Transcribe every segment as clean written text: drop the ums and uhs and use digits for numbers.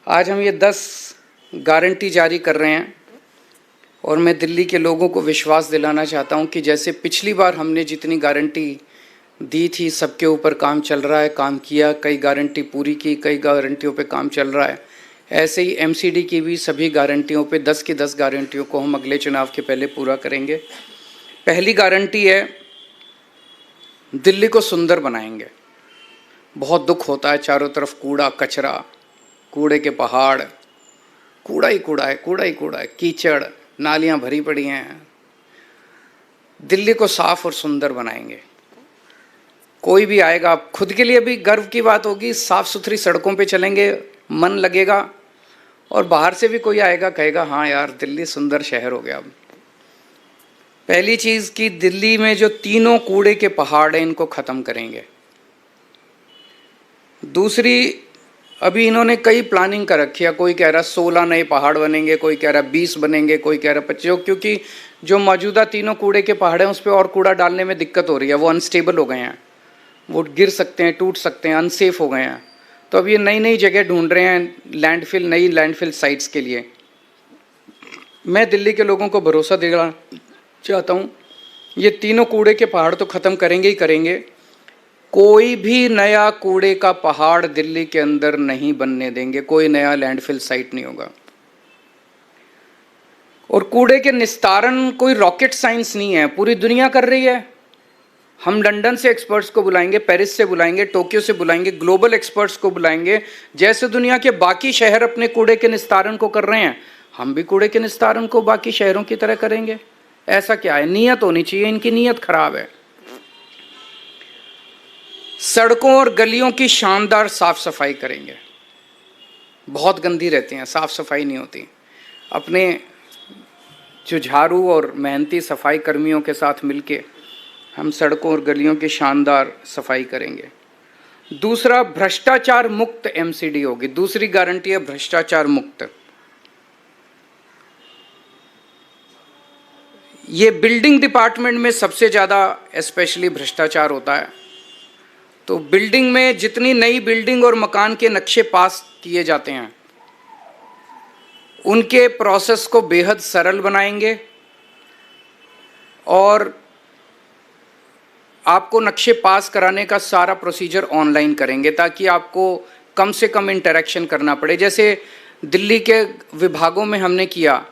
आज हम ये 10 गारंटी जारी कर रहे हैं और मैं दिल्ली के लोगों को विश्वास दिलाना चाहता हूं कि जैसे पिछली बार हमने जितनी गारंटी दी थी सबके ऊपर काम चल रहा है, काम किया, कई गारंटी पूरी की, कई गारंटियों पे काम चल रहा है। ऐसे ही एमसीडी की भी सभी गारंटियों पे 10 की 10 गारंटियों को हम अगले चुनाव के पहले पूरा करेंगे। पहली गारंटी है, दिल्ली को सुंदर बनाएंगे। बहुत दुख होता है, चारों तरफ कूड़ा कचरा, कूड़े के पहाड़, कूड़ा ही कूड़ा है, कूड़ा ही कूड़ा है, कीचड़, नालियां भरी पड़ी हैं। दिल्ली को साफ और सुंदर बनाएंगे। कोई भी आएगा, आप खुद के लिए भी गर्व की बात होगी, साफ सुथरी सड़कों पे चलेंगे, मन लगेगा, और बाहर से भी कोई आएगा कहेगा हाँ यार दिल्ली सुंदर शहर हो गया। अब पहली चीज कि दिल्ली में जो तीनों कूड़े के पहाड़ हैं इनको खत्म करेंगे। दूसरी, अभी इन्होंने कई प्लानिंग कर रखी है, कोई कह रहा 16 नए पहाड़ बनेंगे, कोई कह रहा 20 बनेंगे, कोई कह रहा 25, क्योंकि जो मौजूदा तीनों कूड़े के पहाड़ हैं उस पर और कूड़ा डालने में दिक्कत हो रही है, वो अनस्टेबल हो गए हैं, वो गिर सकते हैं, टूट सकते हैं, अनसेफ हो गए हैं। तो अब ये नई नई जगह ढूंढ रहे हैं लैंडफिल, नई लैंडफिल साइट्स के लिए। मैं दिल्ली के लोगों को भरोसा दिलाना चाहता हूँ, ये तीनों कूड़े के पहाड़ तो ख़त्म करेंगे ही करेंगे। कोई भी नया कूड़े का पहाड़ दिल्ली के अंदर नहीं बनने देंगे, कोई नया लैंडफिल साइट नहीं होगा। और कूड़े के निस्तारण कोई रॉकेट साइंस नहीं है, पूरी दुनिया कर रही है। हम लंदन से एक्सपर्ट्स को बुलाएंगे, पेरिस से बुलाएंगे, टोक्यो से बुलाएंगे, ग्लोबल एक्सपर्ट्स को बुलाएंगे। जैसे दुनिया के बाकी शहर अपने कूड़े के निस्तारण को कर रहे हैं, हम भी कूड़े के निस्तारण को बाकी शहरों की तरह करेंगे। ऐसा क्या है, नीयत होनी चाहिए, इनकी नीयत खराब है। सड़कों और गलियों की शानदार साफ सफाई करेंगे, बहुत गंदी रहती हैं, साफ सफाई नहीं होती। अपने जो झाड़ू और मेहनती सफाई कर्मियों के साथ मिलके हम सड़कों और गलियों की शानदार सफाई करेंगे। दूसरा, भ्रष्टाचार मुक्त एमसीडी होगी। दूसरी गारंटी है भ्रष्टाचार मुक्त। ये बिल्डिंग डिपार्टमेंट में सबसे ज़्यादा स्पेशली भ्रष्टाचार होता है। तो बिल्डिंग में जितनी नई बिल्डिंग और मकान के नक्शे पास किए जाते हैं उनके प्रोसेस को बेहद सरल बनाएंगे और आपको नक्शे पास कराने का सारा प्रोसीजर ऑनलाइन करेंगे ताकि आपको कम से कम इंटरेक्शन करना पड़े। जैसे दिल्ली के विभागों में हमने किया,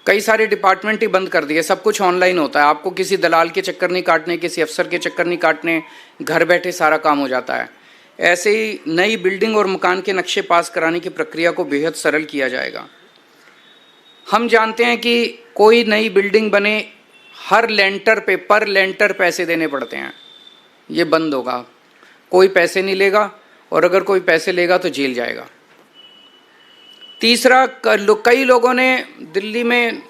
कई सारे डिपार्टमेंट ही बंद कर दिए, सब कुछ ऑनलाइन होता है। आपको किसी दलाल के चक्कर नहीं काटने, किसी अफसर के चक्कर नहीं काटने, घर बैठे सारा काम हो जाता है। ऐसे ही नई बिल्डिंग और मकान के नक्शे पास कराने की प्रक्रिया को बेहद सरल किया जाएगा। हम जानते हैं कि कोई नई बिल्डिंग बने, हर लेंटर पे पर लेंटर पैसे देने पड़ते हैं, ये बंद होगा। कोई पैसे नहीं लेगा और अगर कोई पैसे लेगा तो जेल जाएगा। तीसरा, कई लोगों ने दिल्ली में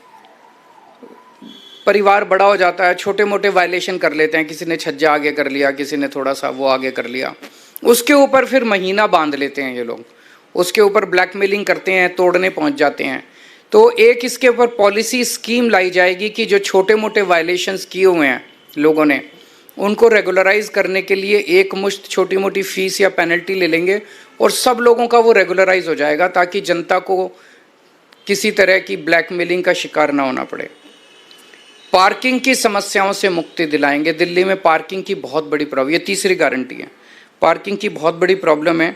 परिवार बड़ा हो जाता है, छोटे मोटे वायलेशन कर लेते हैं, किसी ने छज्जा आगे कर लिया, किसी ने थोड़ा सा वो आगे कर लिया, उसके ऊपर फिर महीना बांध लेते हैं ये लोग, उसके ऊपर ब्लैकमेलिंग करते हैं, तोड़ने पहुंच जाते हैं। तो एक इसके ऊपर पॉलिसी स्कीम लाई जाएगी कि जो छोटे मोटे वायलेशंस किए हुए हैं लोगों ने, उनको रेगुलराइज करने के लिए एक मुश्त छोटी मोटी फीस या पेनल्टी ले लेंगे और सब लोगों का वो रेगुलराइज हो जाएगा ताकि जनता को किसी तरह की ब्लैकमेलिंग का शिकार ना होना पड़े। पार्किंग की समस्याओं से मुक्ति दिलाएंगे। दिल्ली में पार्किंग की बहुत बड़ी प्रॉब्लम, ये तीसरी गारंटी है, पार्किंग की बहुत बड़ी प्रॉब्लम है,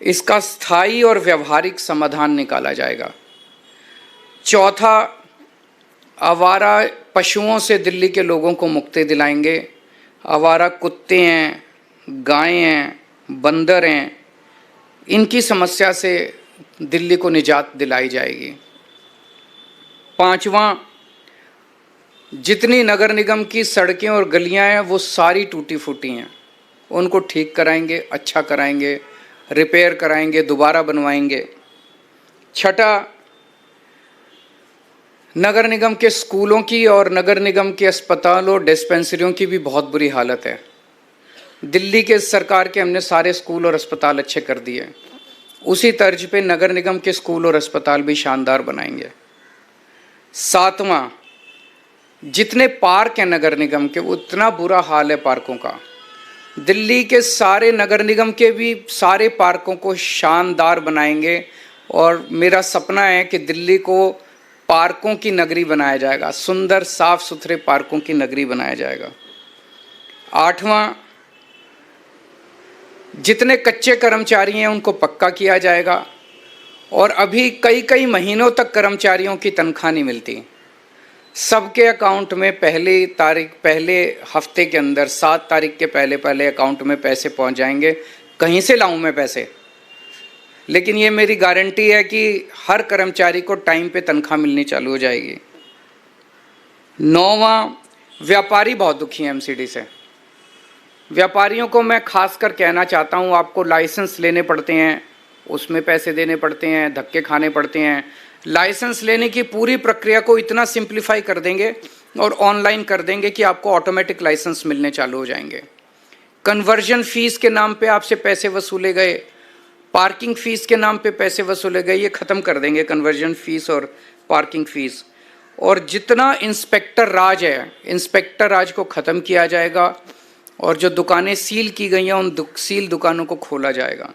इसका स्थायी और व्यवहारिक समाधान निकाला जाएगा। चौथा, आवारा पशुओं से दिल्ली के लोगों को मुक्ति दिलाएंगे। आवारा कुत्ते हैं, गायें हैं, बंदर हैं, इनकी समस्या से दिल्ली को निजात दिलाई जाएगी। पांचवा, जितनी नगर निगम की सड़कें और गलियां हैं वो सारी टूटी फूटी हैं, उनको ठीक कराएंगे, अच्छा कराएंगे, रिपेयर कराएंगे, दोबारा बनवाएंगे। छठा, नगर निगम के स्कूलों की और नगर निगम के अस्पतालों डिस्पेंसरियों की भी बहुत बुरी हालत है। दिल्ली के सरकार के हमने सारे स्कूल और अस्पताल अच्छे कर दिए, उसी तर्ज पे नगर निगम के स्कूल और अस्पताल भी शानदार बनाएंगे। सातवां, जितने पार्क हैं नगर निगम के, उतना बुरा हाल है पार्कों का। दिल्ली के सारे नगर निगम के भी सारे पार्कों को शानदार बनाएंगे और मेरा सपना है कि दिल्ली को पार्कों की नगरी बनाया जाएगा, सुंदर साफ सुथरे पार्कों की नगरी बनाया जाएगा। 8वां, जितने कच्चे कर्मचारी हैं उनको पक्का किया जाएगा। और अभी कई कई महीनों तक कर्मचारियों की तनख्वाह नहीं मिलती, सबके अकाउंट में पहले हफ्ते के अंदर 7 तारीख के पहले अकाउंट में पैसे पहुंच जाएंगे। कहीं से लाऊं मैं पैसे, लेकिन ये मेरी गारंटी है कि हर कर्मचारी को टाइम पे तनख्वाह मिलनी चालू हो जाएगी। 9वां, व्यापारी बहुत दुखी हैं एमसीडी से। व्यापारियों को मैं खासकर कहना चाहता हूँ, आपको लाइसेंस लेने पड़ते हैं, उसमें पैसे देने पड़ते हैं, धक्के खाने पड़ते हैं। लाइसेंस लेने की पूरी प्रक्रिया को इतना सिंप्लीफाई कर देंगे और ऑनलाइन कर देंगे कि आपको ऑटोमेटिक लाइसेंस मिलने चालू हो जाएंगे। कन्वर्जन फीस के नाम पे आपसे पैसे वसूले गए, पार्किंग फीस के नाम पे पैसे वसूले गए, ये ख़त्म कर देंगे कन्वर्जन फीस और पार्किंग फीस। और जितना इंस्पेक्टर राज है, इंस्पेक्टर राज को ख़त्म किया जाएगा और जो दुकानें सील की गई हैं उन सील दुकानों को खोला जाएगा।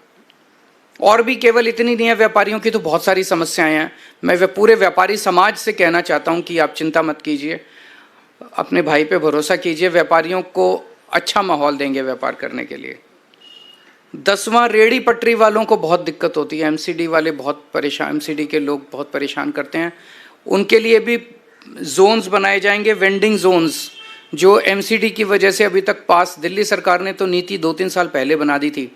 और भी केवल इतनी नहीं है, व्यापारियों की तो बहुत सारी समस्याएं हैं। मैं पूरे व्यापारी समाज से कहना चाहता हूं कि आप चिंता मत कीजिए, अपने भाई पे भरोसा कीजिए, व्यापारियों को अच्छा माहौल देंगे व्यापार करने के लिए। 10वां, रेहड़ी पटरी वालों को बहुत दिक्कत होती है, एमसीडी वाले बहुत परेशान, एमसीडी के लोग बहुत परेशान करते हैं। उनके लिए भी जोन्स बनाए जाएंगे, वेंडिंग जोन्स, जो एमसीडी की वजह से अभी तक पास, दिल्ली सरकार ने तो नीति 2-3 साल पहले बना दी थी,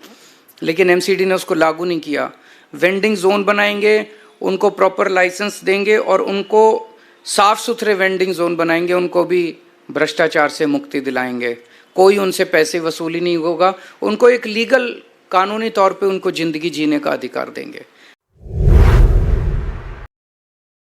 लेकिन एमसीडी ने उसको लागू नहीं किया। वेंडिंग जोन बनाएंगे, उनको प्रॉपर लाइसेंस देंगे और उनको साफ सुथरे वेंडिंग जोन बनाएंगे, उनको भी भ्रष्टाचार से मुक्ति दिलाएंगे, कोई उनसे पैसे वसूली नहीं होगा, उनको एक लीगल कानूनी तौर पे उनको ज़िंदगी जीने का अधिकार देंगे।